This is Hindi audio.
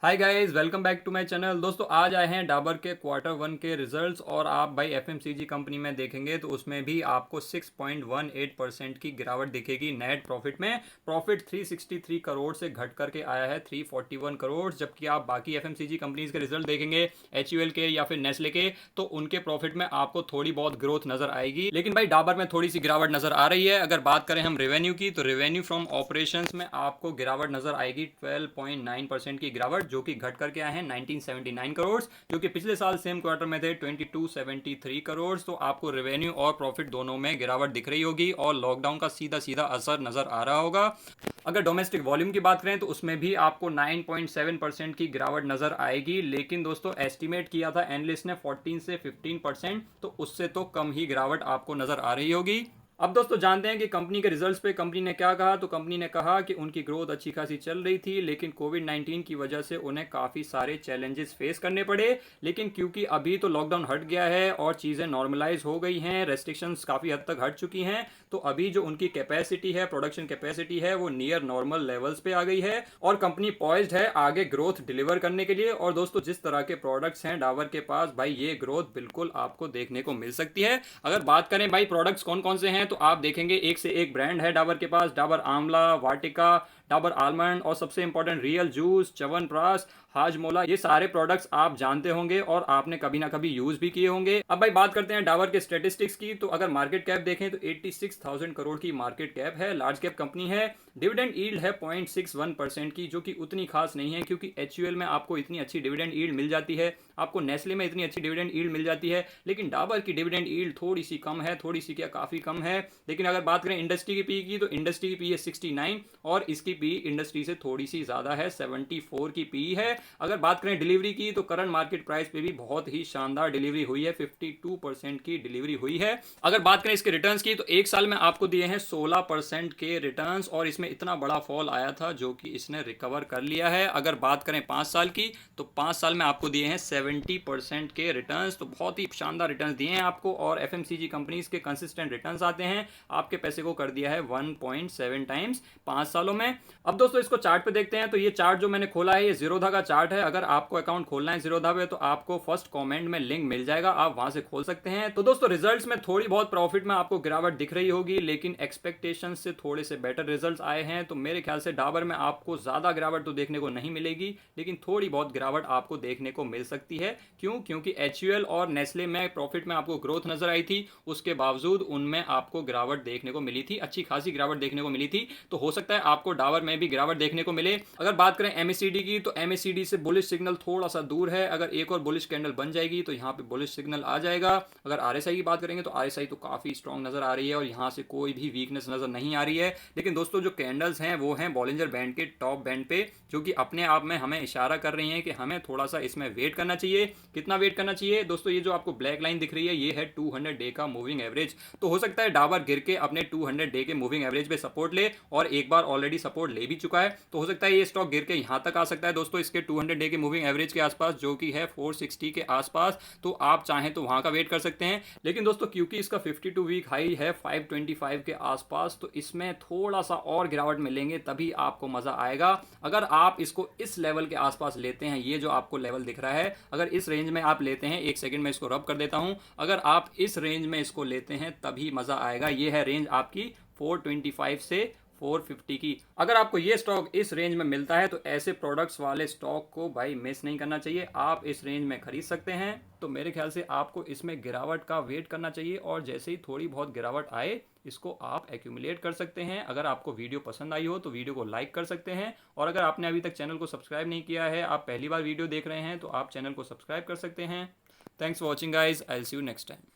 Hi guys, welcome back to my channel. दोस्तों आज आए हैं डाबर के क्वार्टर 1 के रिजल्ट्स और आप भाई एफएमसीजी कंपनी में देखेंगे तो उसमें भी आपको 6.18% की गिरावट दिखेगी नेट प्रॉफिट में। प्रॉफिट 363 करोड़ से घट करके आया है 341 करोड़। जबकि आप बाकी एफएमसीजी कंपनीज के रिजल्ट देखेंगे एचयूएल के या फिर नेस्ले के तो उनके प्रॉफिट में आपको थोड़ी बहुत ग्रोथ नजर आएगी, लेकिन भाई डाबर में थोड़ी सी गिरावट नजर आ रही है। अगर बात करें हम रेवेन्यू की तो रेवेन्यू फ्रॉम ऑपरेशंस में आपको गिरावट नजर आएगी 12.9% की गिरावट, जो कि घट करके आए हैं 1979 करोड़, जो कि पिछले साल सेम क्वार्टर में थे 2273 करोड़। तो आपको रेवेन्यू और प्रॉफिट दोनों में गिरावट दिख रही होगी और लॉकडाउन का सीधा सीधा असर नजर आ रहा होगा। अगर डोमेस्टिक वॉल्यूम की बात करें तो उसमें भी आपको 9.7% की गिरावट नजर आएगी, लेकिन दोस्तों एस्टिमेट किया था एनालिस्ट ने 14 से 15%, तो उससे तो कम ही गिरावट आपको नजर आ रही होगी। अब दोस्तों जानते हैं कि कंपनी के रिजल्ट्स पे कंपनी ने क्या कहा। तो कंपनी ने कहा कि उनकी ग्रोथ अच्छी खासी चल रही थी, लेकिन कोविड-19 की वजह से उन्हें काफ़ी सारे चैलेंजेस फेस करने पड़े। लेकिन क्योंकि अभी तो लॉकडाउन हट गया है और चीज़ें नॉर्मलाइज हो गई हैं, रेस्ट्रिक्शंस काफ़ी हद तक हट चुकी हैं, तो अभी जो उनकी कैपेसिटी है, प्रोडक्शन कैपेसिटी है, वो नियर नॉर्मल लेवल्स पे आ गई है और कंपनी पॉइज्ड है आगे ग्रोथ डिलीवर करने के लिए। और दोस्तों जिस तरह के प्रोडक्ट्स हैं डाबर के पास, भाई ये ग्रोथ बिल्कुल आपको देखने को मिल सकती है। अगर बात करें भाई प्रोडक्ट्स कौन कौन से हैं तो आप देखेंगे एक से एक ब्रांड है डाबर के पास। डाबर आंवला, वाटिका, डाबर आलमंड और सबसे important real juice, chyawanprash, Hajmola, ये सारे प्रोडक्ट्स आप जानते होंगे और आपने कभी ना कभी यूज भी किए होंगे। अब भाई बात करते हैं डाबर के स्टेटिस्टिक्स की। तो अगर मार्केट कैप देखें तो 86,000 करोड़ की मार्केट कैप है, लार्ज कैप कंपनी है। डिविडेंड ईल्ड है 0.61% की, जो कि उतनी खास नहीं है क्योंकि एचयूएल में आपको इतनी अच्छी डिविडेंड ईल्ड मिल जाती है, आपको नेस्ले में इतनी अच्छी डिविडेंड ईल्ड मिल जाती है, लेकिन डाबर की डिविडेंड ईल्ड थोड़ी सी कम है, थोड़ी सी क्या काफी कम है। लेकिन अगर बात करें इंडस्ट्री की पी की तो इंडस्ट्री की पी है 69 और इसकी पी इंडस्ट्री से थोड़ी सी ज्यादा है, 74 की पी है। अगर बात करें डिलीवरी की तो करंट मार्केट प्राइस पे भी बहुत ही शानदार डिलीवरी हुई है, 52% की डिलीवरी हुई है। अगर बात करें इसके रिटर्न्स की तो एक साल में आपको दिए हैं 16% के रिटर्न्स और इसमें इतना बड़ा फॉल आया था जो कि इसने रिकवर कर लिया है। अगर बात करें 5 साल की तो 5 साल में आपको दिए हैं 70% के रिटर्न्स, तो बहुत ही शानदार रिटर्न्स दिए हैं आपको। और एफएमसीजी कंपनीज के कंसिस्टेंट रिटर्न्स आते हैं, आपके पैसे को कर दिया है 1.7 टाइम्स 5 सालों में। अब दोस्तों इसको चार्ट पे देखते हैं। तो ये चार्ट जो मैंने खोला है ये जीरोधा का चार्ट है। अगर आपको अकाउंट खोलना है जीरोधा पे तो आपको फर्स्ट कमेंट में लिंक मिल जाएगा, आप वहां से खोल सकते हैं। तो दोस्तों रिजल्ट्स में थोड़ी बहुत प्रॉफिट में आपको गिरावट दिख रही होगी, लेकिन एक्सपेक्टेशन से थोड़े से बेटर रिजल्ट्स आए हैं। तो मेरे ख्याल से डाबर में आपको ज्यादा गिरावट तो देखने को नहीं मिलेगी, लेकिन थोड़ी बहुत गिरावट आपको देखने को मिल सकती है। क्यों? क्योंकि एचयूएल और नेस्ले में प्रॉफिट में आपको ग्रोथ नजर आई थी, उसके बावजूद उनमें आपको गिरावट देखने को मिली थी, अच्छी खासी गिरावट देखने को मिली थी। तो हो सकता है आपको डाबर में भी गिरावट देखने को मिले। अगर बात करें एमएसीडी की तो एमएसीडी से बुलिश सिग्नल थोड़ा सा दूर है। अगर एक और बुलिश कैंडल बन जाएगी तो यहाँ पे बुलिश सिग्नल आ जाएगा। अगर आरएसआई की बात करेंगे तो आरएसआई तो काफी स्ट्रॉन्ग नजर आ रही है और यहाँ से कोई भी वीकनेस नजर नहीं आ रही है। लेकिन दोस्तों जो कैंडल्स हैं वो हैं बॉलिंजर बैंड के टॉप बैंड पे, जो कि अपने आप में हमें इशारा कर रही है कि हमें थोड़ा सा इसमें वेट करना चाहिए। कितना वेट करना चाहिए दोस्तों? ये जो आपको ब्लैक लाइन दिख रही है ये है 200 डे का मूविंग एवरेज। तो हो सकता है डाबर गिर के अपने 200 डे के मूविंग एवरेज पे सपोर्ट ले, और एक बार ऑलरेडी सपोर्ट ले भी चुका है। तो हो सकता है ये स्टॉक गिर के यहां तक आ सकता है दोस्तों, इसके 200 डे के मूविंग एवरेज के आसपास, जो कि है 460 के आसपास। तो आप चाहें तो वहां का वेट कर सकते हैं। लेकिन दोस्तों क्योंकि इसका 52 वीक हाई है 525 के आसपास, तो इसमें थोड़ा सा और गिरावट मिलेंगे तभी आपको मजा आएगा। अगर आप इसको इस लेवल के आसपास लेते हैं, ये जो आपको लेवल दिख रहा है, अगर इस रेंज में आप लेते हैं, एक सेकंड में इसको रब कर देता हूं, अगर आप इस रेंज में इसको लेते हैं तभी मजा आएगा। ये है रेंज आपकी 425 से 450 की। अगर आपको ये स्टॉक इस रेंज में मिलता है तो ऐसे प्रोडक्ट्स वाले स्टॉक को भाई मिस नहीं करना चाहिए, आप इस रेंज में खरीद सकते हैं। तो मेरे ख्याल से आपको इसमें गिरावट का वेट करना चाहिए और जैसे ही थोड़ी बहुत गिरावट आए इसको आप एक्यूमुलेट कर सकते हैं। अगर आपको वीडियो पसंद आई हो तो वीडियो को लाइक कर सकते हैं, और अगर आपने अभी तक चैनल को सब्सक्राइब नहीं किया है, आप पहली बार वीडियो देख रहे हैं, तो आप चैनल को सब्सक्राइब कर सकते हैं। Thanks for watching guys, I will see you next time.